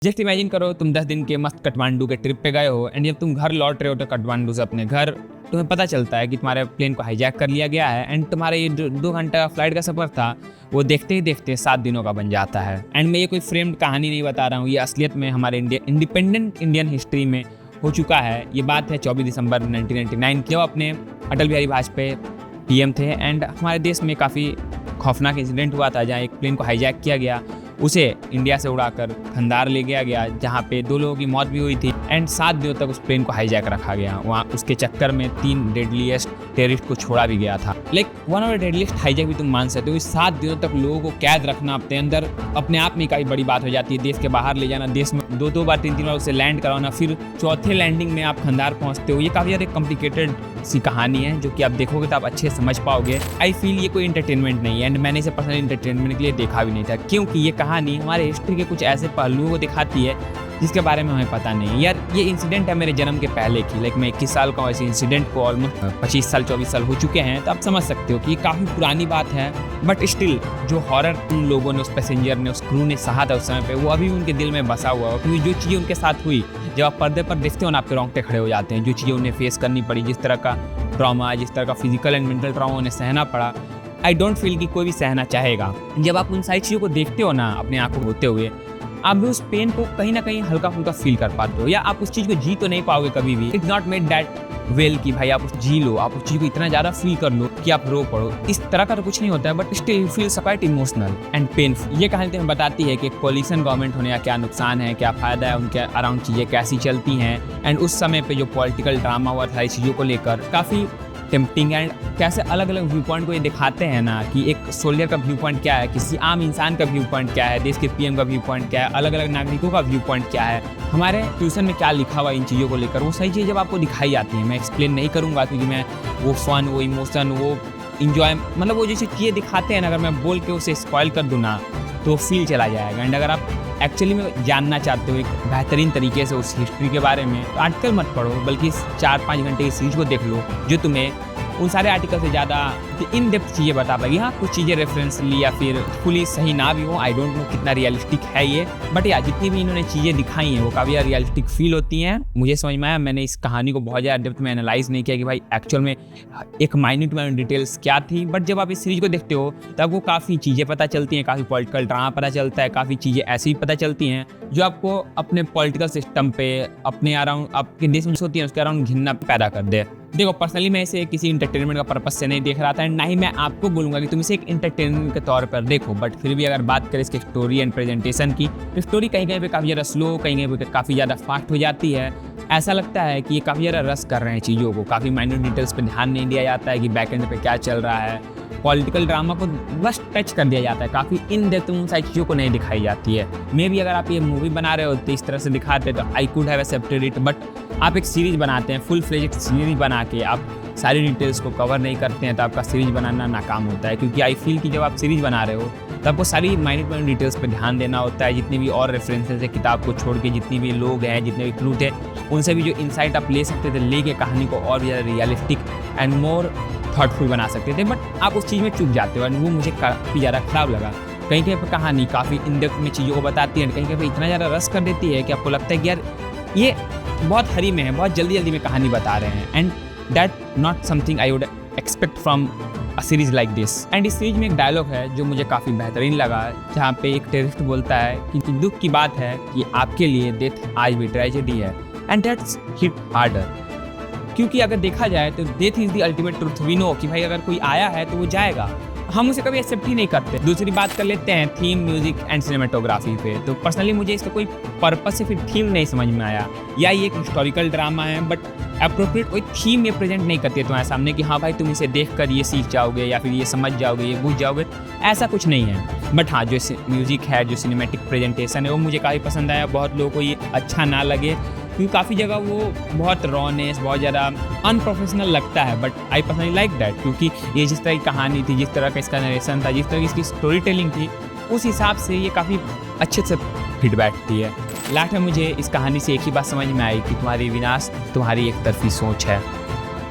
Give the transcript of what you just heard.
Just imagine करो तुम 10 दिन के मस्त काठमांडू के ट्रिप पे गए हो एंड जब तुम घर लौट रहे हो तो काठमांडू से अपने घर तुम्हें पता चलता है कि तुम्हारे प्लेन को हाईजैक कर लिया गया है एंड तुम्हारा ये 2 घंटा फ्लाइट का सफ़र था वो देखते ही देखते 7 दिनों का बन जाता है। एंड मैं ये कोई फ्रेम्ड कहानी नहीं बता रहा हूँ, ये असलियत में हमारे इंडिपेंडेंट इंडियन हिस्ट्री में हो चुका है। ये बात है 24 दिसंबर 1999 जब अपने अटल बिहारी वाजपेयी पीएम थे एंड हमारे देश में काफ़ी खौफनाक इंसिडेंट हुआ था जहाँ एक प्लेन को हाईजैक किया गया, उसे इंडिया से उड़ाकर खंडार ले गया गया जहाँ पे 2 लोगों की मौत भी हुई थी एंड 7 दिनों तक उस प्लेन को हाईजैक रखा गया। वहाँ उसके चक्कर में 3 डेडलीस्ट टेररिस्ट को छोड़ा भी गया था। Like one of the deadliest hijack भी तुम मान सकते हो। इस 7 दिनों तक लोगों को कैद रखना अपने अंदर अपने आप में काफ़ी बड़ी बात हो जाती है। देश के बाहर ले जाना, देश में 2 बार 3 बार उसे लैंड कराना, फिर चौथे लैंडिंग में आप खंडार पहुँचते हो। ये काफ़ी ज़्यादा कॉम्प्लिकेटेड सी कहानी है जो कि आप देखोगे तो आप अच्छे समझ पाओगे। आई फील ये कोई एंटरटेनमेंट नहीं है एंड मैंने इसे पर्सनली एंटरटेनमेंट के लिए देखा भी नहीं था, क्योंकि ये कहानी हमारे हिस्ट्री के कुछ ऐसे पहलुओं को दिखाती है जिसके बारे में हमें पता नहीं। यार ये इंसिडेंट है मेरे जन्म के पहले की, लाइक मैं 21 साल का हूँ, ऐसे इंसिडेंट को ऑलमोस्ट 25 साल 24 साल हो चुके हैं, तो आप समझ सकते हो कि ये काफ़ी पुरानी बात है। बट स्टिल जो हॉरर उन लोगों ने, उस पैसेंजर ने, उस क्रू ने सहा था उस समय पे, वो अभी उनके दिल में बसा हुआ है। क्योंकि जो चीज़ें उनके साथ हुई, जब आप पर्दे पर देखते हो ना, आपके रोंगटे खड़े हो जाते हैं। जो चीज़ें उन्हें फेस करनी पड़ी, जिस तरह का ट्रॉमा, जिस तरह का फिजिकल एंड मेंटल ट्रॉमा उन्हें सहना पड़ा, आई डोंट फील कि कोई भी सहना चाहेगा। जब आप उन सारी चीज़ों को देखते हो ना अपने आंखों होते हुए, आप भी उस पेन को कहीं ना कहीं हल्का फुल्का फील कर पाते हो, या आप उस चीज़ को जी तो नहीं पाओगे कभी भी। It's not made that well कि भाई आप उस जी लो, आप उस चीज़ को इतना ज़्यादा फील कर लो कि आप रो पड़ो। इस तरह का तो कुछ नहीं होता है, but still you feel quite emotional and painful. ये कहानी हमें बताती है कि एक पॉलिटिशियन गवर्नमेंट होने का क्या नुकसान है, क्या फ़ायदा है, उनके अराउंड चीज़ें कैसी चलती हैं एंड उस समय पे जो पॉलिटिकल ड्रामा हुआ सारी चीज़ों को लेकर काफ़ी टेम्पटिंग एंड कैसे अलग अलग व्यू पॉइंट को ये दिखाते हैं ना कि एक सोल्जर का व्यू पॉइंट क्या है, किसी आम इंसान का व्यू पॉइंट क्या है, देश के पीएम का व्यू पॉइंट क्या है, अलग अलग नागरिकों का व्यू पॉइंट क्या है, हमारे ट्यूशन में क्या लिखा हुआ इन चीज़ों को लेकर, वो सही चीज़ जब आपको दिखाई जाती है। मैं एक्सप्लेन नहीं करूँगा क्योंकि मैं वो फन, वो इमोशन, वो इंजॉय, मतलब वो जैसी चीज़ें दिखाते हैं ना, अगर मैं बोल के उसे स्पॉइल कर दूँ ना तो फील चला जाएगा। एंड अगर आप एक्चुअली में जानना चाहते हो एक बेहतरीन तरीके से उस हिस्ट्री के बारे में, तो आर्टिकल मत पढ़ो, बल्कि 4-5 घंटे की सीरीज को देख लो जो तुम्हें उन सारे आर्टिकल से ज़्यादा इन डेप्थ चीज़ें बता पाएगी। हाँ, कुछ चीज़ें रेफरेंस ली या फिर फुली सही ना भी हो, आई डोंट नो कितना रियलिस्टिक है ये, बट यार जितनी भी इन्होंने चीज़ें दिखाई हैं वो काफ़ी रियलिस्टिक फील होती हैं। मुझे समझ में आया, मैंने इस कहानी को बहुत ज़्यादा डेप्थ में एनालाइज नहीं किया कि भाई एक्चुअल में एक माइन्यूट डिटेल्स क्या थी, बट जब आप इस सीरीज को देखते हो तब वो काफ़ी चीज़ें पता चलती हैं, काफ़ी पॉलिटिकल ड्रामा पता चलता है, काफ़ी चीज़ें ऐसी भी पता चलती हैं जो आपको अपने पॉलिटिकल सिस्टम पे, अपने अराउंड, आपके देश में होती है उसके अराउंड घिनना पैदा कर दे। देखो पर्सनली मैं इसे किसी इंटरटेनमेंट का पर्पस से नहीं देख रहा था, ना ही मैं आपको बोलूँगा कि तुम इसे एक इंटरटेनमेंट के तौर पर देखो। बट फिर भी अगर बात करें इसके स्टोरी एंड प्रेजेंटेशन की, तो स्टोरी कहीं कहीं पे काफ़ी ज़्यादा स्लो, कहीं कहीं पे काफ़ी ज़्यादा फास्ट हो जाती है। ऐसा लगता है कि ये काफ़ी ज़्यादा रस कर रहे हैं चीज़ों को, काफ़ी माइन्यूट डिटेल्स पे ध्यान नहीं दिया जाता है कि बैक एंड पे क्या चल रहा है। पॉलिटिकल ड्रामा को बस टच कर दिया जाता है, काफ़ी इन डेप्थ उन सारी चीज़ों को नहीं दिखाई जाती है। मे भी अगर आप ये मूवी बना रहे हो तो इस तरह से दिखाते तो I could have accepted it, but आप एक सीरीज़ बनाते हैं, फुल फ्लेज सीरीज़ बना के आप सारी डिटेल्स को कवर नहीं करते हैं तो आपका सीरीज़ बनाना नाकाम होता है। क्योंकि आई फील कि जब आप सीरीज़ बना रहे हो तो आपको सारी माइन्यूट डिटेल्स पे ध्यान देना होता है। जितनी भी और रेफरेंसेस है किताब को छोड़ के, जितनी भी लोग हैं, जितने भी क्लू थे, उनसे भी जो इंसाइट आप ले सकते थे, लेके कहानी को और ज़्यादा रियलिस्टिक एंड मोर थॉटफुल बना सकते थे, बट आप उस चीज़ में चूक जाते हो। एंड वो मुझे काफ़ी ज़्यादा खराब लगा। कहीं कहीं पर कहानी काफ़ी इन डेप्थ में चीज़ों को बताती है, कहीं कहीं पर इतना ज़्यादा रस कर देती है कि आपको लगता है कि यार ये बहुत हरी में है, बहुत जल्दी में कहानी बता रहे हैं। And that not something I would expect from a series like this. And इस सीरीज में एक डायलॉग है जो मुझे काफ़ी बेहतरीन लगा, जहाँ पे एक टेररिस्ट बोलता है कि दुख की बात है कि आपके लिए डेथ आज भी ट्रेजेडी है, एंड दैट्स हिट हार्डर। क्योंकि अगर देखा जाए तो death is the ultimate truth. We know कि भाई अगर कोई आया है तो वो जाएगा, हम उसे कभी एक्सेप्ट ही नहीं करते। दूसरी बात कर लेते हैं थीम, म्यूजिक एंड सिनेमेटोग्राफी पे। तो पर्सनली मुझे इसका कोई पर्पस से फिर थीम नहीं समझ में आया, या ये एक हिस्टोरिकल ड्रामा है बट अप्रोप्रिएट कोई थीम ये प्रेजेंट नहीं करती है तुम्हारे सामने कि हाँ भाई तुम इसे देखकर ये सीख जाओगे या फिर ये समझ जाओगे, ये बूझ जाओगे, ऐसा कुछ नहीं है। बट हाँ, जो म्यूजिक है, जो सिनेमेटिक प्रेजेंटेशन है, वो मुझे काफ़ी पसंद आया। बहुत लोगों को ये अच्छा ना लगे क्योंकि काफ़ी जगह वो बहुत रॉनेस, बहुत ज़्यादा अनप्रोफेशनल लगता है, but I personally like that. क्योंकि ये जिस तरह की कहानी थी, जिस तरह का इसका नरेशन था, जिस तरह की इसकी स्टोरी टेलिंग थी, उस हिसाब से ये काफ़ी अच्छे से फिट बैठती है। लास्ट में मुझे इस कहानी से एक ही बात समझ में आई कि तुम्हारी विनाश तुम्हारी एक तरफी सोच है।